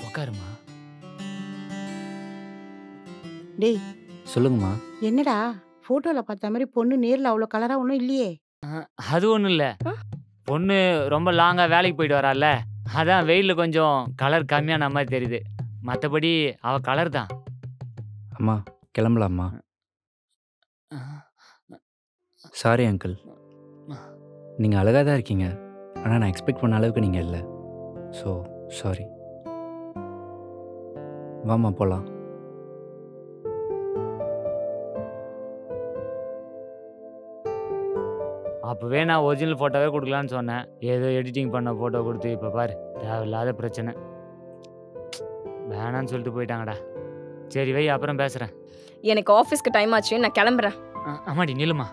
உட்காருமா. டேய் சொல்லுங்கம்மா. என்னடா போட்டோல பார்த்த மாதிரி பொண்ணு நேர்ல அவ்வளோ கலரா ஒன்றும் இல்லையே. அது ஒன்றும் இல்லை. பொண்ணு ரொம்ப லாங்காக வேலைக்கு போயிட்டு வரால, அதான் வெயிலில் கொஞ்சம் கலர் கம்மியான மாதிரி தெரியுது. மற்றபடி அவள் கலர் தான். அம்மா கிளம்பலாம்மா. Sorry uncle. நீங்கள் அழகாக தான் இருக்கீங்க, ஆனால் நான் எக்ஸ்பெக்ட் பண்ண அளவுக்கு நீங்கள் இல்லை. So sorry. வாம்மா போகலாம். அப்போவே நான் ஒரிஜினல் ஃபோட்டோவே கொடுக்கலான்னு சொன்னேன். ஏதோ எடிட்டிங் பண்ண ஃபோட்டோ கொடுத்து இப்போ பாரு தேவையில்லாத பிரச்சனை. வேணான்னு சொல்லிட்டு போயிட்டாங்கடா. சரி வை, அப்புறம் பேசுகிறேன். எனக்கு ஆஃபீஸ்க்கு டைம் ஆச்சு, நான் கிளம்புறேன். ஆமாடி நில்லுமா.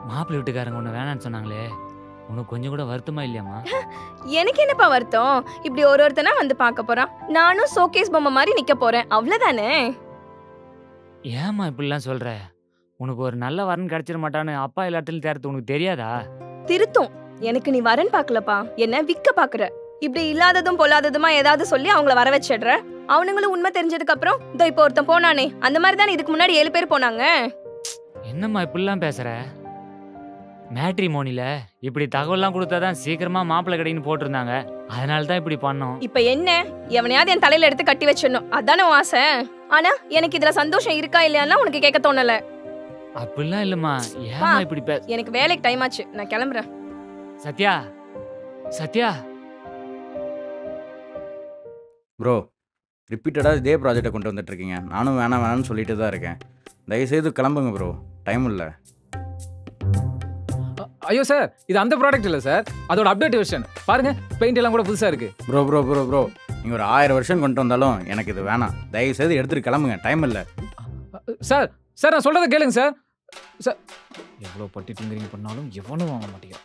மாப்பிள்ளை வீட்டுக்காரங்க ஒன்று வேணான்னு சொன்னாங்களே, உனக்கு கொஞ்சம் கூட வருத்தமா இல்லையாம்மா? எனக்கு என்னப்பா வருத்தம்? இப்படி ஒருத்தனா வந்து பார்க்க போறான், நானும் ஷோகேஸ் பொம்மை மாதிரி நிக்க போறேன், அவ்வளவுதானே. ஏம்மா இப்படிலாம் சொல்ற? உனக்கு ஒரு நல்ல வரன் கிடைச்சிட மாட்டான்னு அப்பா எல்லா இடத்துலையும் தேர்த்து உனக்கு தெரியாதா? திருத்தும். எனக்கு நீ வரன் பார்க்கலப்பா, என்ன விக்க பாக்குற. இப்படி இல்லாததும் பொல்லாததுமா ஏதாவது சொல்லி அவங்கள வர வச்சிடுற. அவனுங்களும் உண்மை தெரிஞ்சதுக்கு அப்புறம் இதோ இப்போ ஒருத்தன் போனானே, அந்த மாதிரி தானே இதுக்கு முன்னாடி 7 பேர் போனாங்க. என்னம்மா இப்படிலாம் பேசுற? மேட்ரிமோனில இப்படி தகவல்லாம் கொடுத்தாதான் சீக்கிரமா மாப்பிள்ளை கிடைக்குன்னு போட்டிருந்தாங்க. அதனால தான் இப்படி பண்ணோம். இப்ப என்ன, எவனையாவது என் தலையில எடுத்து கட்டி வச்சிடணும், அதானே உன் ஆசை. ஆனா எனக்கு இதுல சந்தோஷம் இருக்கா இல்லையான்னு உனக்கு கேட்க தோணல. அப்படிலாம் இல்லம்மா. ஏம்மா இப்படி எனக்கு வேலைக்கு டைம் ஆச்சு, நான் கிளம்புறேன். சத்யா, சத்யா. ப்ரோ, ரிப்பீட்டடாக இதே ப்ராஜெக்டை கொண்டு வந்துட்டுருக்கீங்க. நானும் வேணாம்னு சொல்லிட்டு தான் இருக்கேன். தயவுசெய்து கிளம்புங்க ப்ரோ, டைம் இல்லை. ஐயோ சார், இது அந்த ப்ராடக்ட் இல்லை சார், அதோட அப்டேட் வெர்ஷன். பாருங்க, பெயிண்ட் எல்லாம் கூட புதுசாக இருக்கு. ப்ரோ நீங்கள் ஒரு 1000 வருஷம் கொண்டு வந்தாலும் எனக்கு இது வேணாம். தயவுசெய்து எடுத்துகிட்டு கிளம்புங்க, டைம் இல்லை. சார் சார் நான் சொல்கிறத கேளுங்க சார். சார் எவ்வளோ பட்டி டிங்கரிங் பண்ணாலும் எவனும் வாங்க மாட்டேங்க.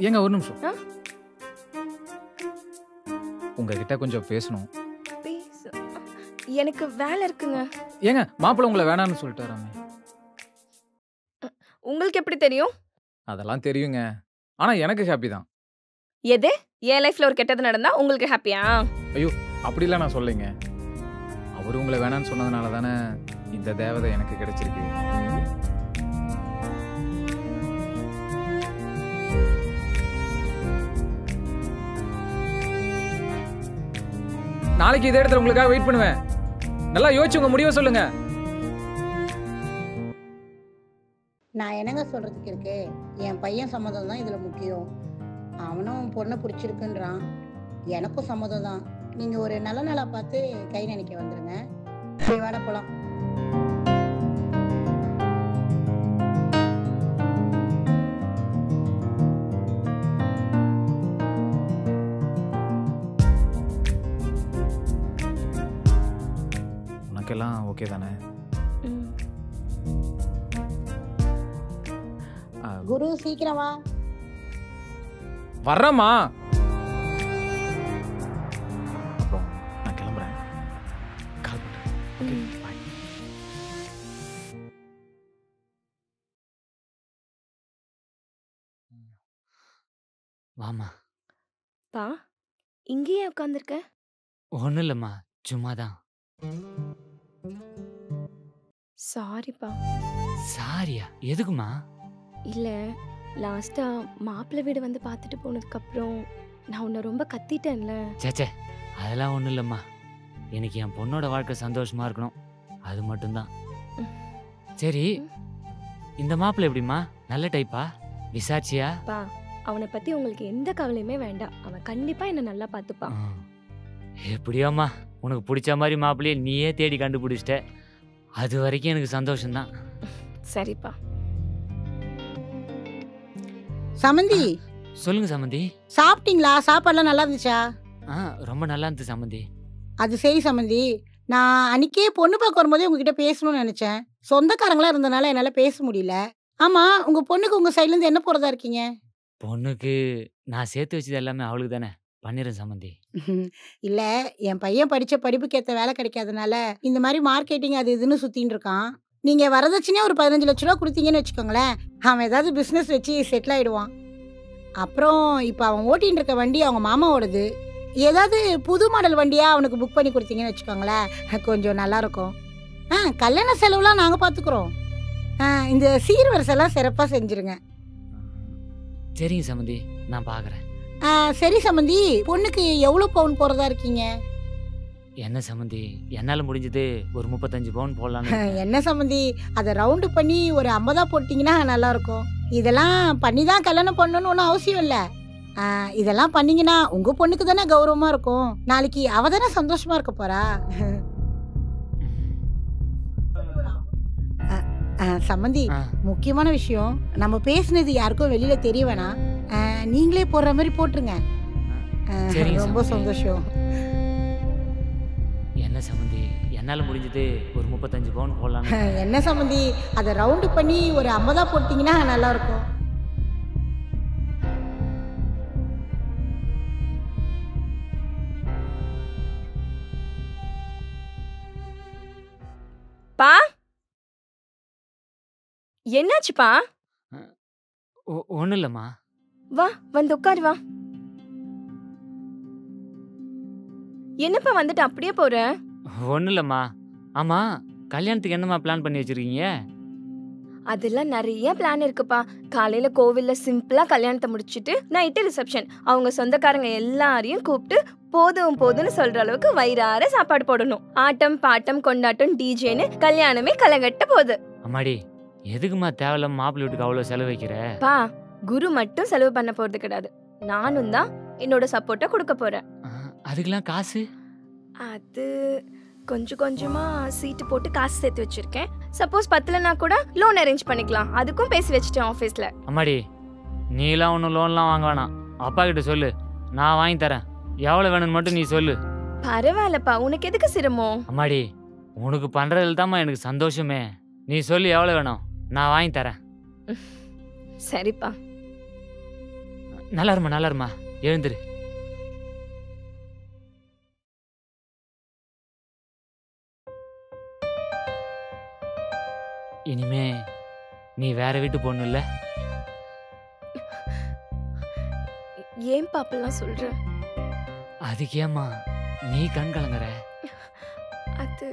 ஏங்க ஒரு நிமிஷம், உங்ககிட்ட கொஞ்சம் பேசணும். எனக்கு வேலை இருக்குங்க. ஏங்க மாப்பிள்ளை உங்களை வேணான்னு சொல்லிட்டாராமே. உங்களுக்கு எப்படி தெரியும்? அதெல்லாம் தெரியுங்க, ஆனா எனக்கு ஹாப்பி தான். எது, என் லைஃப்ல ஒரு கெட்டது நடந்தா உங்களுக்கு ஹாப்பியா? ஐயோ அப்படிலாம் நான் சொல்லைங்க. அவரு உங்களை வேணான்னு சொன்னதுனால தானே இந்த தேவதை எனக்கு கிடைச்சிருக்கு. நாளைக்கு இதே இடத்துல உங்களுக்காக வெயிட் பண்ணுவேன். நல்லா யோசிச்சு உங்க முடிவை சொல்லுங்க. நான் என்னங்க சொல்றதுக்கு இருக்கு, என் பையன் சம்மதம் தான் இதுல முக்கியம். அவனும் பொண்ணை பிடிச்சிருக்குன்றான், எனக்கும் சம்மதம் தான். நீங்க ஒரு நல்ல நாளா பார்த்து கை நினைக்க வந்துருங்க. சரி வாட போலாம். உனக்கெல்லாம் ஓகே தானே? குரு சீக்கிரம் வா. வர்றேம்மா. அப்புறம் நான் கிளம்புறேன். கால் பண்றேன். Okay bye. வாமா. பா, இங்கேயே உட்காந்துருக்க? ஒன்றும் இல்லைம்மா, சும்மாதான். சாரிப்பா. சாரியா? எதுக்குமா? இல்ல, லாஸ்டா மாப்பிள்ளை வீடு வந்து பார்த்துட்டு போனதுக்கு அப்புறம் நான் உன்னை ரொம்ப கத்திட்டேன்ல. சேச்சே, அதெல்லாம் ஒன்றும் இல்லைம்மா. எனக்கு என் பொண்ணோட வாழ்க்கை சந்தோஷமா இருக்கணும், அது மட்டும்தான். சரி, இந்த மாப்பிள்ளை எப்படிம்மா? நல்ல டைப்பா? விசாரிச்சியா? பா, அவனை பத்தி உங்களுக்கு எந்த கவலையுமே வேண்டாம். அவன் கண்டிப்பா என்ன நல்லா பார்த்துப்பான். எப்படியோம்மா, உனக்கு பிடிச்ச மாதிரி மாப்பிள்ளையே நீயே தேடி கண்டுபிடிச்சிட்ட. அது வரைக்கும் எனக்கு சந்தோஷம்தான். சரிப்பா. சமந்தி, சொல்லுங்க சமந்தி. சாப்பிட்டீங்களா? சாப்பாடுலாம் நல்லா இருந்துச்சா? ரொம்ப நல்லா இருந்துச்சு சமந்தி. அது சரி சமந்தி, நான் அன்னைக்கே பொண்ணு பார்க்க வரும்போதே உங்ககிட்ட பேசணும்னு நினைச்சேன். சொந்தக்காரங்களா இருந்தனால என்னால பேச முடியல. ஆமா, உங்க பொண்ணுக்கு உங்க சைட்ல இருந்து என்ன போறதா இருக்கீங்க? பொண்ணுக்கு நான் சேர்த்து வச்சது எல்லாமே அவளுக்கு தானே. பண்ணிடுறேன் சம்மந்தி. இல்ல என் பையன் படிச்ச படிப்புக்கு ஏத்த வேலை கிடைக்காதனால இந்த மாதிரி மார்க்கெட்டிங் அது இதுன்னு சுத்தின்னு இருக்கான். நீங்க வரதட்சணையா ஒரு 15 லட்ச ரூபா கொடுத்தீங்கன்னு வச்சுக்கோங்களேன், அவன் ஏதாவது பிசினஸ் வச்சு செட்டில் ஆயிடுவான். அப்புறம் இப்போ அவன் ஓட்டின்னு இருக்க வண்டி அவங்க மாமாவோடது. ஏதாவது புது மாடல் வண்டியா அவனுக்கு புக் பண்ணி கொடுத்தீங்கன்னு வச்சுக்கோங்களேன், கொஞ்சம் நல்லா இருக்கும். கல்யாண செலவுலாம் நாங்க பாத்துக்கிறோம். இந்த சீர்வரிசெல்லாம் சிறப்பா செஞ்சிருங்க. சரிங்க சம்மந்தி, நான் பார்க்குறேன். சரி சம்மந்தி, பொண்ணுக்கு எவ்வளவு பவுன் போறதா இருக்கீங்க? என்ன சம்மந்தி, என்னால் முடிஞ்சது ஒரு 35 பவுன் போடலான்னு. என்ன சம்மந்தி, அதை ரவுண்டு பண்ணி ஒரு 50 போட்டிங்கன்னா நல்லா இருக்கும். இதெல்லாம் பண்ணி தான் கல்யாணம் பண்ணணும்னு ஒன்றும் அவசியம் இல்லை. இதெல்லாம் பண்ணீங்கன்னா உங்க பொண்ணுக்கு தானே கௌரவமா இருக்கும். நாளைக்கு அவ தானே சந்தோஷமா இருக்க போறா. சம்மந்தி, முக்கியமான விஷயம், நம்ம பேசுனது யாருக்கும் வெளியில தெரிய வேணாம். நீங்களே போடுற மாதிரி போட்டுருங்க. ரொம்ப சந்தோஷம். என்ன சம்மந்தி, என்னால் முடிஞ்சது ஒரு 35 பவுன் போடலாம். என்ன சம்மந்தி, அதை ரவுண்டு பண்ணி ஒரு 50 போட்டிங்கன்னா நல்லா இருக்கும். பா, என்னாச்சுப்பா? ஒன்றும் இல்லைம்மா. வா, வந்து உட்காரு வா. என்னப்பா வந்துட்டு அப்படியே போற? ஒன்றும் இல்லைம்மா. ஆமாம், கல்யாணத்துக்கு என்னம்மா பிளான் பண்ணி வச்சுருக்கீங்க? அதெல்லாம் நிறைய பிளான் இருக்குப்பா. காலையில கோவில்ல சிம்பிளா கல்யாணத்தை முடிச்சிட்டு நைட்டு ரிசப்ஷன். அவங்க சொந்தக்காரங்க எல்லாரையும் கூப்பிட்டு போதும் போதும்னு சொல்ற அளவுக்கு வயிறார சாப்பாடு போடணும். ஆட்டம் பாட்டம் கொண்டாட்டம் டிஜேன்னு கல்யாணமே கலங்கட்ட போகுது. அம்மாடி, எதுக்குமா தேவையில்லாம மாப்பிள்ளை வீட்டுக்கு அவ்வளோ செலவு வைக்கிற? பா, குரு மட்டும் செலவு பண்ண போறது கிடையாது, நானும் தான் என்னோட சப்போர்ட்டை கொடுக்க போறேன். அதுக்கெல்லாம் காசு? அது கொஞ்சம் கொஞ்சமா சீட்டு போட்டு காசு சேர்த்து வச்சிருக்கேன். சப்போஸ் பத்தலனா கூட லோன் அரேஞ்ச் பண்ணிக்கலாம். அதுக்கும் பேசி வச்சிட்டேன் ஆஃபீஸ்ல. அம்மாடி, நீலாம் ஒன்றும் லோன்லாம் வாங்க வேணாம். அப்பா கிட்ட சொல்லு, நான் வாங்கி தரேன். எவ்வளோ வேணும்னு மட்டும் நீ சொல்லு. பரவாயில்லப்பா, உனக்கு எதுக்கு சிரமம்? அம்மாடி, உனக்கு பண்றதுல தாம்மா எனக்கு சந்தோஷமே. நீ சொல்லு எவ்வளோ வேணும், நான் வாங்கி தரேன். சரிப்பா. நல்லா இருமா, நல்லா இருமா, எழுந்துரு. இனிமே நீ வேற வீட்டு பொண்ணு இல்ல? ஏன் பாப்பெல்லாம் சொல்ற? அதுக்கு ஏம்மா நீ கண் கலங்குற? அது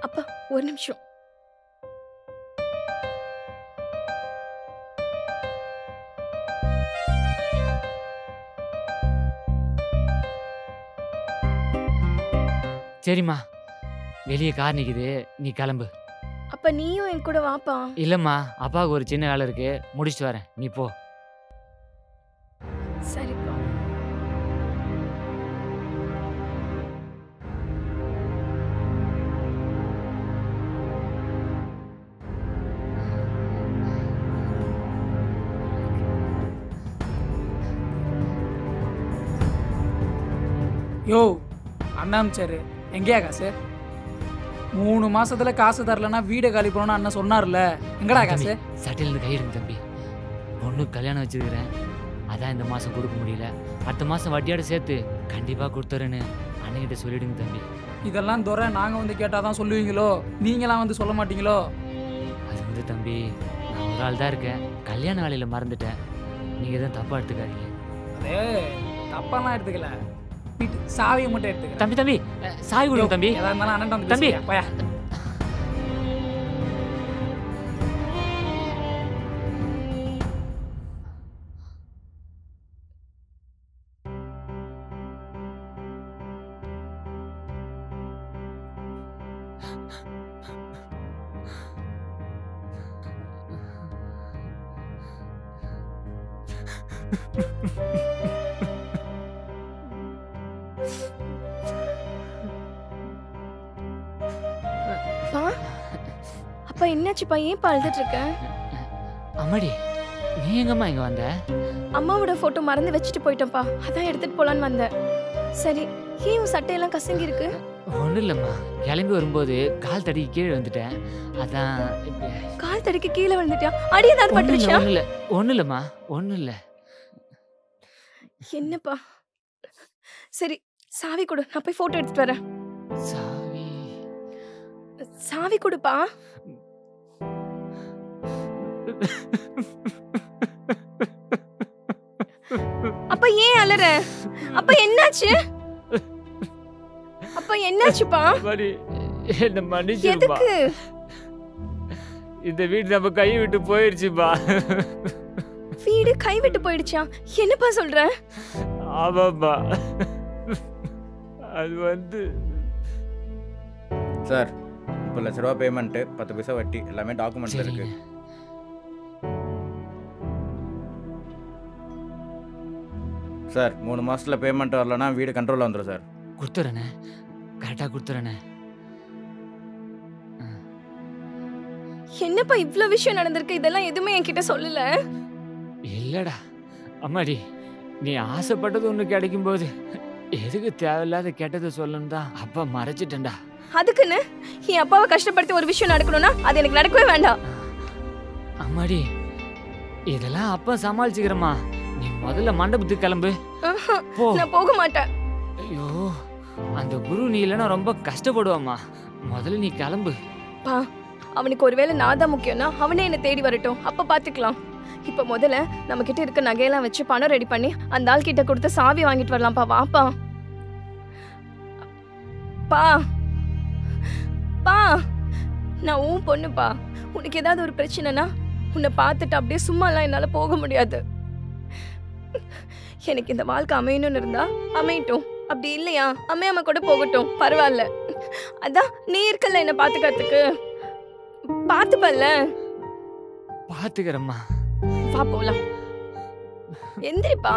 அப்பா, ஒரு நிமிஷம். சரிம்மா, வெளியே கார் நிக்குது, நீ கிளம்பு. அப்ப நீயும் என் கூட வாப்பா. இல்லம்மா, அப்பாவுக்கு ஒரு சின்ன வேலை இருக்கு, முடிச்சுட்டு வரேன், நீ போ. சரிப்பா. யோ, அண்ணா அமிச்சாரு, எங்கேயா காசு? 3 மாசத்துல காசு தரலன்னா வீடை காலி பண்ணணும்னு அண்ணன் சொன்னார்ல, எங்கடா காசு? சட்டிலிருந்து கையிடுங்க தம்பி. பொண்ணு கல்யாணம் வச்சிருக்கிறேன், அதான் இந்த மாதம் கொடுக்க முடியல. அடுத்த மாதம் வட்டியோட சேர்த்து கண்டிப்பாக கொடுத்துறேன்னு அண்ணன்கிட்ட சொல்லிடுங்க தம்பி. இதெல்லாம் துறை நாங்கள் வந்து கேட்டால் தான் சொல்லுவீங்களோ, நீங்களாம் வந்து சொல்ல மாட்டீங்களோ? அது வந்து தம்பி, நான் ஒரு ஆள் தான் இருக்கேன், கல்யாண வேலையில் மறந்துட்டேன். நீங்கள் எதுவும் தப்பாக எடுத்துக்காதீங்க. அதே தப்பாலாம் எடுத்துக்கல, வீட்டு சாவியை மட்டும் எடுத்துக்க. தம்பி தம்பி, சாவி கொடுங்க தம்பி. எதா இருந்தாலும் அண்ணன் வந்து தம்பி. பயா. அப்பா, என்னாச்சுப்பா? ஏன் அழுதுட்டு இருக்க? அம்மாடி, நீ எங்கம்மா இங்க வந்த? அம்மாவோட போட்டோ மறந்து வச்சுட்டு போயிட்டேன்ப்பா, அதான் எடுத்துட்டு போலான்னு வந்தேன். சரி, ஏன் உன் சட்டையெல்லாம் கசங்கி இருக்கு? ஒன்றும் இல்லைம்மா, கிளம்பி வரும்போது கால் தடி கீழே வந்துட்டேன், அதான். கால் தடிக்கு கீழே விழுந்துட்டியா? அடி ஏதாவது பட்டுருச்சா? ஒன்றும் இல்லை, ஒன்றும் இல்லைம்மா, ஒன்றும் இல்லை. என்னப்பா? சரி, சாவி கொடு, நான் போய் போட்டோ எடுத்துட்டு வரேன். சாவி சாவி கொடுப்பா. அப்ப ஏன் அலற? அப்ப என்னாச்சு? அப்ப என்னாச்சுப்பா? அம்மாடி, என்ன மன்னிச்சிருப்பா. எதுக்கு? இந்த வீடு நம்ம கை விட்டு போயிடுச்சுப்பா. வீடு கை விட்டு போயிடுச்சா? என்னப்பா சொல்ற? ஆமாப்பா. அது வந்து சார் 30 லட்ச ரூபா பேமெண்ட்டு, 10 பைசா வட்டி, எல்லாமே டாக்குமெண்ட்ல இருக்கு. சரிங்க. சார் 3 மாசத்துல பேமெண்ட் வரலன்னா வீடு கண்ட்ரோலில் வந்துடும் சார். கொடுத்துறேண்ணே, கரெக்டாக கொடுத்துறேண்ணே. என்னப்பா இவ்ளோ விஷயம் நடந்திருக்கு, இதெல்லாம் எதுவுமே என்கிட்ட சொல்லல. இல்லடா அம்மாடி, நீ ஆசைப்பட்டது ஒன்று கிடைக்கும்போது எதுக்கு தேவையில்லாத கெட்டதை சொல்லணும் தான் அப்பா மறைச்சிட்டேன்டா. அதுக்குன்னு என் அப்பாவை கஷ்டப்படுத்தி ஒரு விஷயம் நடக்கணும்னா அது எனக்கு நடக்கவே வேண்டாம். அம்மாடி, இதெல்லாம் அப்பா சமாளிச்சுக்கிறேம்மா. நீ முதல்ல மண்டபத்துக்கு கிளம்பு. ஆஹா, போ. நான் போக மாட்டேன். ஐயோ, அந்த குரு நீ இல்லைன்னா ரொம்ப கஷ்டப்படுவாம்மா. முதல்ல நீ கிளம்பு. பா, அவனுக்கு ஒருவேளை நான் தான் முக்கியம்னா அவனே என்னை தேடி வரட்டும், அப்ப பாத்துக்கலாம். இப்ப முதல்ல நம்ம கிட்ட இருக்க நகையெல்லாம் வச்சு பணம் ரெடி பண்ணி அந்த ஆள் கிட்ட கொடுத்து சாவி வாங்கிட்டு வரலாம்ப்பா. வாப்பா. பா பா, நான் உன் பொண்ணுப்பா. உனக்கு ஏதாவது ஒரு பிரச்சனைனா உன்னை பார்த்துட்டு அப்படியே சும்மாலாம் என்னால போக முடியாது. எனக்கு இந்த வாழ்க்கை அமையணும்னு இருந்தா அமையட்டும், அப்படி இல்லையா அமையாம கூட போகட்டும், பரவாயில்ல. அதான் நீ இருக்கல என்ன பாத்துக்கிறதுக்கு, பாத்துப்பல்ல. பாத்துக்கிறேம்மா. வா போலாம். எந்திரிப்பா.